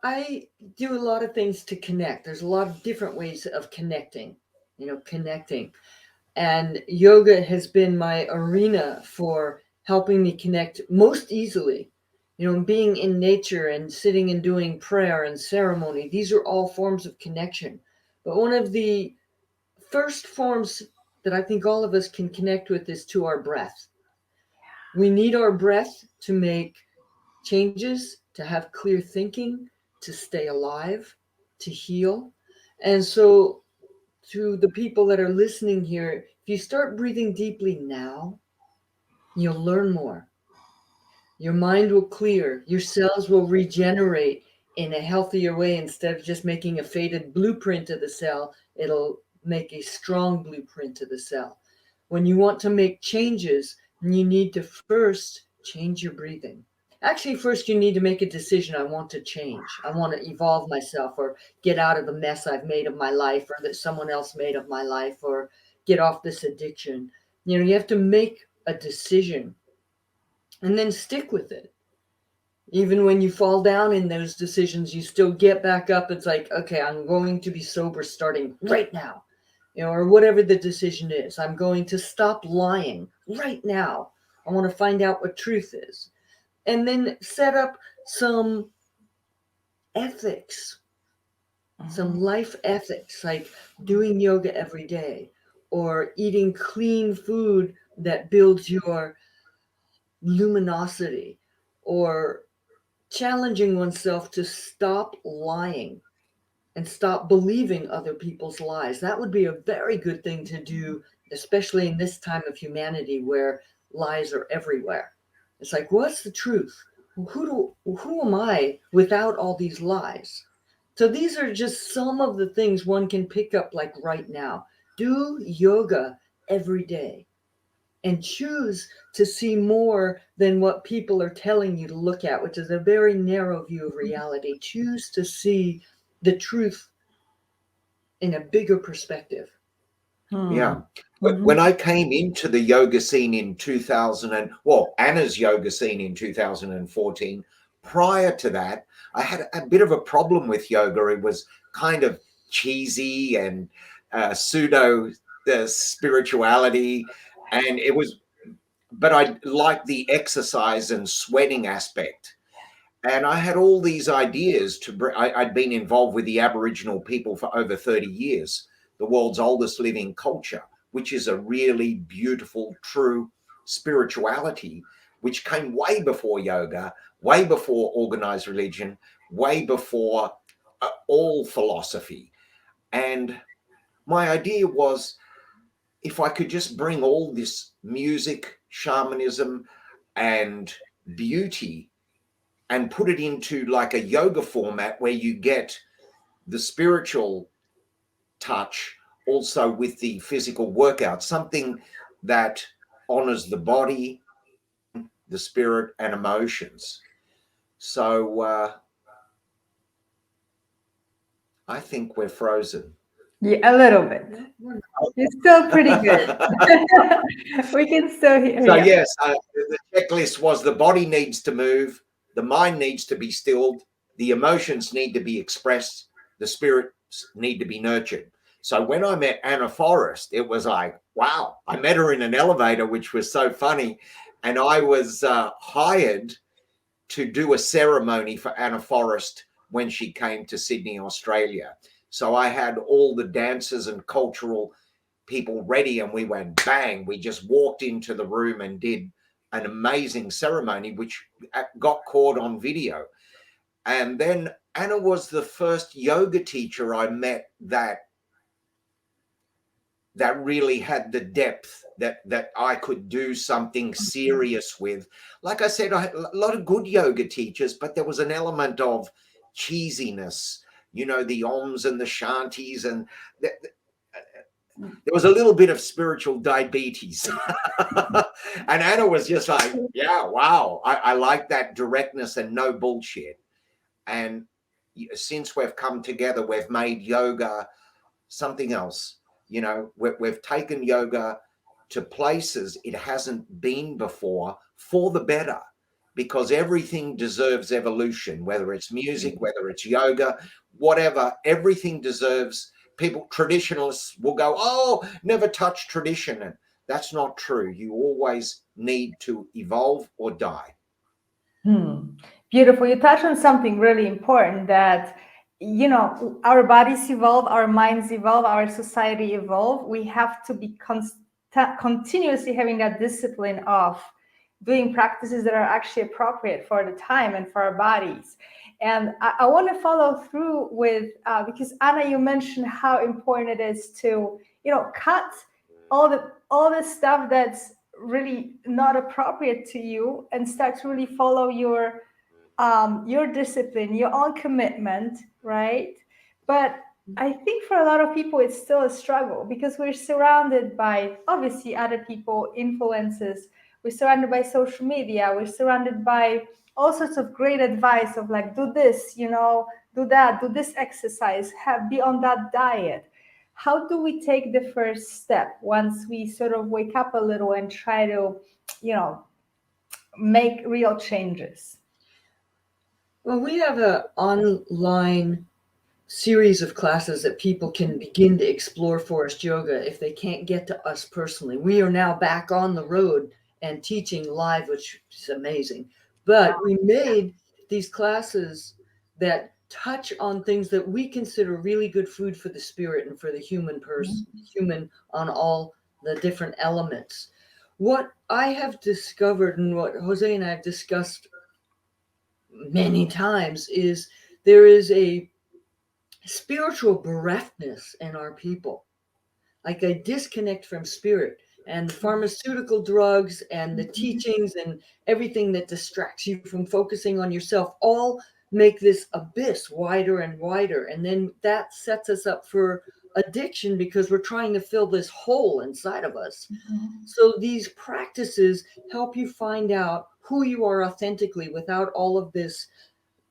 I do a lot of things to connect. There's a lot of different ways of connecting, connecting. And yoga has been my arena for helping me connect most easily. Being in nature and sitting and doing prayer and ceremony, these are all forms of connection. But one of the first forms that I think all of us can connect with is to our breath. We need our breath to make changes, to have clear thinking, to stay alive, to heal. And so, to the people that are listening here, if you start breathing deeply now, you'll learn more. Your mind will clear, your cells will regenerate in a healthier way. Instead of just making a faded blueprint of the cell, it'll make a strong blueprint of the cell. When you want to make changes, you need to first change your breathing. Actually, first you need to make a decision. I want to change. I want to evolve myself, or get out of the mess I've made of my life, or that someone else made of my life, or get off this addiction. You have to make a decision and then stick with it. Even when you fall down in those decisions, you still get back up. It's like, okay, I'm going to be sober starting right now, or whatever the decision is. I'm going to stop lying right now. I want to find out what truth is. And then set up some ethics, some life ethics, like doing yoga every day, or eating clean food that builds your luminosity, or challenging oneself to stop lying and stop believing other people's lies. That would be a very good thing to do, especially in this time of humanity where lies are everywhere. It's like, what's the truth? Who am I without all these lies? So these are just some of the things one can pick up, like right now. Do yoga every day and choose to see more than what people are telling you to look at, which is a very narrow view of reality. Choose to see the truth in a bigger perspective. Yeah. But when I came into the yoga scene in 2000, Anna's yoga scene in 2014, prior to that, I had a bit of a problem with yoga. It was kind of cheesy and pseudo spirituality. And but I liked the exercise and sweating aspect. And I had all these ideas I'd been involved with the Aboriginal people for over 30 years, the world's oldest living culture, which is a really beautiful, true spirituality, which came way before yoga, way before organized religion, way before all philosophy. And my idea was, if I could just bring all this music, shamanism, and beauty and put it into like a yoga format where you get the spiritual touch also with the physical workout, something that honors the body, the spirit, and emotions. So I think we're frozen. Yeah, a little bit. It's still pretty good. We can still hear. So yes, the checklist was: the body needs to move, the mind needs to be stilled, the emotions need to be expressed, the spirits need to be nurtured. So when I met Anna Forrest, it was like, wow, I met her in an elevator, which was so funny. And I was hired to do a ceremony for Anna Forrest when she came to Sydney, Australia. So I had all the dancers and cultural people ready, and we went bang. We just walked into the room and did an amazing ceremony, which got caught on video. And then Anna was the first yoga teacher I met that really had the depth that I could do something serious with. Like I said, I had a lot of good yoga teachers, but there was an element of cheesiness, the oms and the shanties, and there was a little bit of spiritual diabetes. And Anna was just like, yeah, wow, I like that directness and no bullshit. And since we've come together, we've made yoga something else. We've taken yoga to places it hasn't been before, for the better, because everything deserves evolution, whether it's music, whether it's yoga, whatever, everything deserves. People, traditionalists will go, oh, never touch tradition. And that's not true. You always need to evolve or die. Beautiful. You touched on something really important, that our bodies evolve, our minds evolve, our society evolve. We have to be continuously having that discipline of doing practices that are actually appropriate for the time and for our bodies. And I want to follow through with because Anna, you mentioned how important it is to cut all the stuff that's really not appropriate to you and start to really follow your discipline, your own commitment, right? But I think for a lot of people, it's still a struggle because we're surrounded by obviously other people, influences. We're surrounded by social media. We're surrounded by all sorts of great advice of like, do this, do that, do this exercise, be on that diet. How do we take the first step once we sort of wake up a little and try to, make real changes? Well, we have an online series of classes that people can begin to explore Forrest Yoga if they can't get to us personally. We are now back on the road and teaching live, which is amazing. But we made these classes that touch on things that we consider really good food for the spirit and for the human person, human on all the different elements. What I have discovered and what Jose and I have discussed many times is there is a spiritual bereftness in our people, like a disconnect from spirit, and the pharmaceutical drugs and the teachings and everything that distracts you from focusing on yourself all make this abyss wider and wider, and then that sets us up for addiction because we're trying to fill this hole inside of us. So these practices help you find out who you are authentically without all of this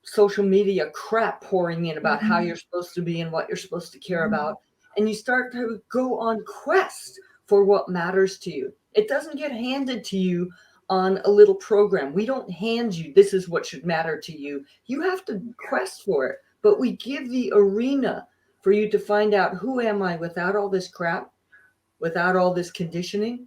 social media crap pouring in about how you're supposed to be and what you're supposed to care about. And you start to go on quest for what matters to you. It doesn't get handed to you on a little program. We don't hand you, this is what should matter to you. You have to quest for it. But we give the arena for you to find out, who am I without all this crap, without all this conditioning,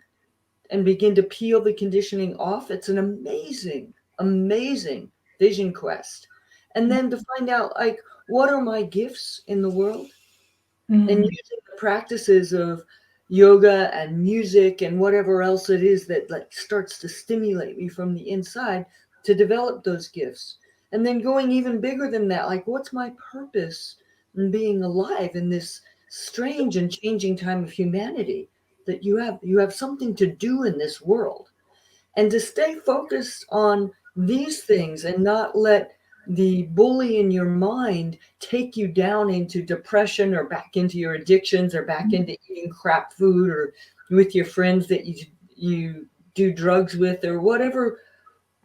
and begin to peel the conditioning off. It's an amazing, amazing vision quest. And then to find out, like, what are my gifts in the world? And using the practices of yoga and music and whatever else it is that like starts to stimulate me from the inside to develop those gifts. And then going even bigger than that, like, what's my purpose in being alive in this strange and changing time of humanity? That you have something to do in this world, and to stay focused on these things and not let the bully in your mind take you down into depression or back into your addictions or back into eating crap food or with your friends that you do drugs with, or whatever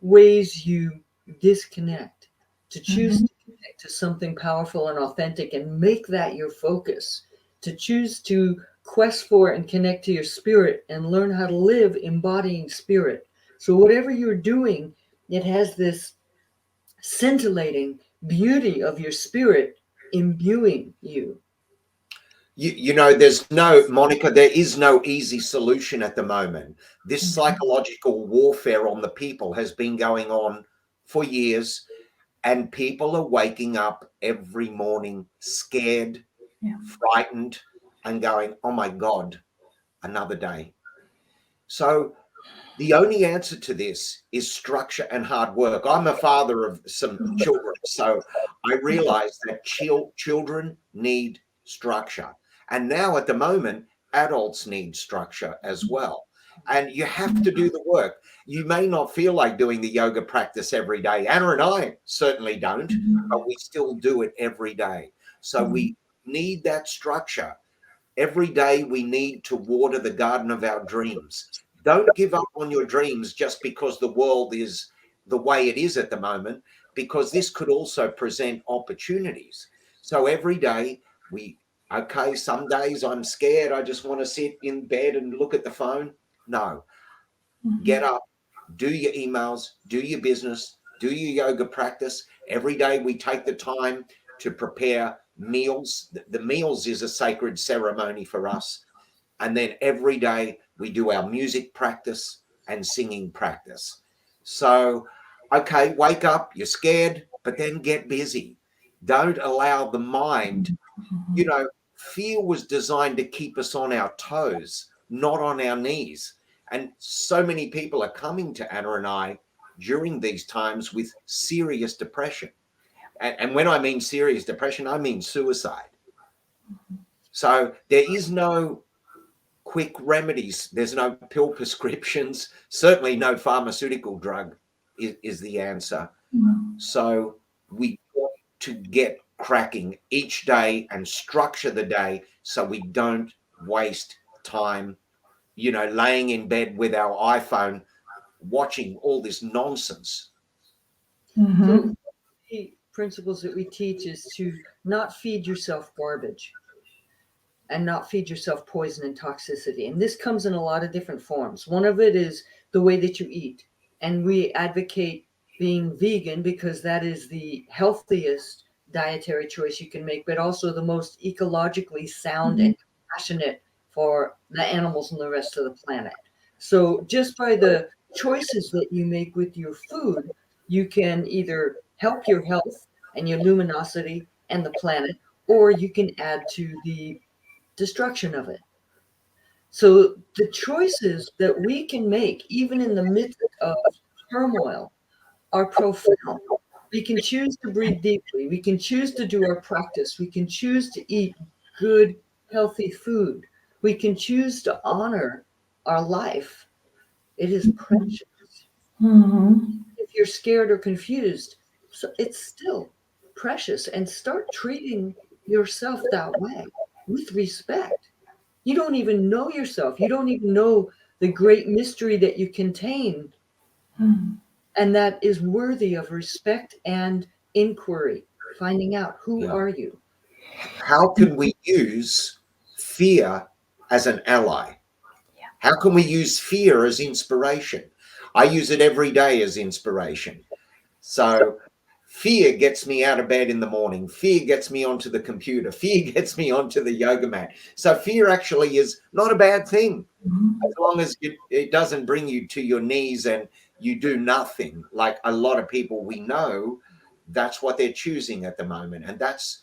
ways you disconnect, to choose to connect to something powerful and authentic and make that your focus, to choose to quest for and connect to your spirit and learn how to live embodying spirit. So whatever you're doing, it has this scintillating beauty of your spirit imbuing you. There's no, Monica, there is no easy solution at the moment. This psychological warfare on the people has been going on for years, and people are waking up every morning scared, frightened, and going, oh my God, another day. So the only answer to this is structure and hard work. I'm a father of some children, so I realize that children need structure. And now at the moment, adults need structure as well. And you have to do the work. You may not feel like doing the yoga practice every day. Anna and I certainly don't, but we still do it every day. So we need that structure. Every day we need to water the garden of our dreams. Don't give up on your dreams just because the world is the way it is at the moment, because this could also present opportunities. So every day okay, some days I'm scared. I just want to sit in bed and look at the phone. No, get up, do your emails, do your business, do your yoga practice. Every day we take the time to prepare meals. The meals is a sacred ceremony for us. And then every day we do our music practice and singing practice. So, okay, wake up, you're scared, but then get busy. Don't allow the mind, you know, fear was designed to keep us on our toes, not on our knees. And so many people are coming to Anna and I during these times with serious depression. And when I mean serious depression, I mean suicide. So there is no quick remedies. There's no pill prescriptions. Certainly no pharmaceutical drug is the answer. So we want to get cracking each day and structure the day so we don't waste time, you know, laying in bed with our iPhone watching all this nonsense. So the principles that we teach is to not feed yourself garbage and not feed yourself poison and toxicity. And this comes in a lot of different forms. One of it is the way that you eat. And we advocate being vegan because that is the healthiest dietary choice you can make, but also the most ecologically sound and compassionate for the animals and the rest of the planet. So just by the choices that you make with your food, you can either help your health and your luminosity and the planet, or you can add to the destruction of it. So the choices that we can make, even in the midst of turmoil, are profound. We can choose to breathe deeply. We can choose to do our practice. We can choose to eat good, healthy food. We can choose to honor our life. It is precious. If you're scared or confused, so it's still precious. And start treating yourself that way with respect. You don't even know yourself. You don't even know the great mystery that you contain, and that is worthy of respect and inquiry. Finding out who Yeah. are you. How can we use fear as an ally? How can we use fear as inspiration? I use it every day as inspiration. So fear gets me out of bed in the morning. Fear gets me onto the computer. Fear gets me onto the yoga mat. So fear actually is not a bad thing as long as it doesn't bring you to your knees and you do nothing. Like a lot of people we know, that's what they're choosing at the moment. And that's,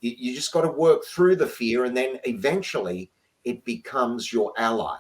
you just got to work through the fear, and then eventually it becomes your ally.